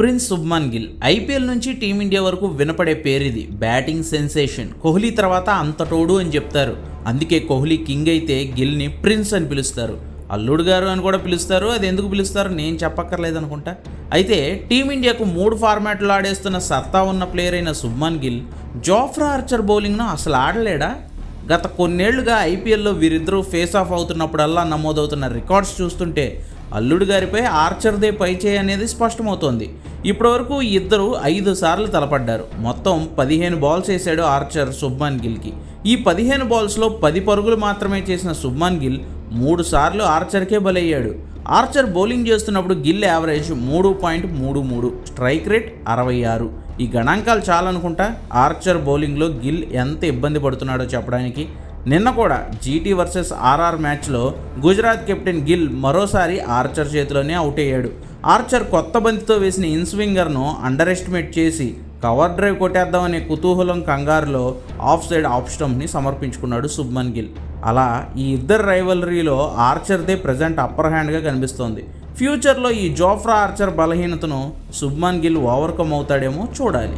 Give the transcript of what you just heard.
Prince Shubman Gill IPL నుంచి team India వరకు వినపడే పేరిది. Batting sensation. కోహ్లీ తర్వాత అంతటోడు అని చెప్తారు. అందుకే కోహ్లీ కింగ్ అయితే గిల్ని ప్రిన్స్ అని పిలుస్తారు. అల్లుడు గారు అని కూడా పిలుస్తారు. అది ఎందుకు పిలుస్తారు నేను చెప్పక్కర్లేదు అనుకుంటా. అయితే టీమిండియాకు 3 ఫార్మాట్లు ఆడేస్తున్న సత్తా ఉన్న ప్లేయర్ అయిన శుభ్మన్ గిల్ జోఫ్రా ఆర్చర్ బౌలింగ్ను అసలు ఆడలేడా? గత కొన్నేళ్లుగా ఐపీఎల్లో వీరిద్దరూ ఫేస్ ఆఫ్ అవుతున్నప్పుడల్లా నమోదవుతున్న రికార్డ్స్ చూస్తుంటే అల్లుడు గారిపై ఆర్చర్దే పైచేయి అనేది స్పష్టమవుతోంది. ఇప్పటివరకు ఇద్దరు 5 సార్లు తలపడ్డారు. మొత్తం 15 బాల్స్ వేశాడు ఆర్చర్ శుభ్మన్ గిల్కి. ఈ 15 బాల్స్లో 10 పరుగులు మాత్రమే చేసిన శుభ్మన్ గిల్ 3 సార్లు ఆర్చర్కే బలయ్యాడు. ఆర్చర్ బౌలింగ్ చేస్తున్నప్పుడు గిల్ యావరేజ్ 3.33, స్ట్రైక్ రేట్ 66. ఈ గణాంకాలు చాలనుకుంటా ఆర్చర్ బౌలింగ్లో గిల్ ఎంత ఇబ్బంది పడుతున్నాడో చెప్పడానికి. నిన్న కూడా జీటీ వర్సెస్ ఆర్ఆర్ మ్యాచ్లో గుజరాత్ కెప్టెన్ గిల్ మరోసారి ఆర్చర్ చేతిలోనే అవుట్ అయ్యాడు. ఆర్చర్ కొత్త బంతితో వేసిన ఇన్స్వింగర్ను అండర్ ఎస్టిమేట్ చేసి కవర్ డ్రైవ్ కొట్టేద్దామనే కుతూహలం కంగారులో ఆఫ్ సైడ్ ఆఫ్ స్టంప్ని సమర్పించుకున్నాడు శుభ్మన్ గిల్. అలా ఈ ఇద్దరు రైవలరీలో ఆర్చర్దే ప్రజెంట్ అప్పర్ హ్యాండ్గా కనిపిస్తోంది. ఫ్యూచర్లో ఈ జోఫ్రా ఆర్చర్ బలహీనతను శుభ్మన్ గిల్ ఓవర్కమ్ అవుతాడేమో చూడాలి.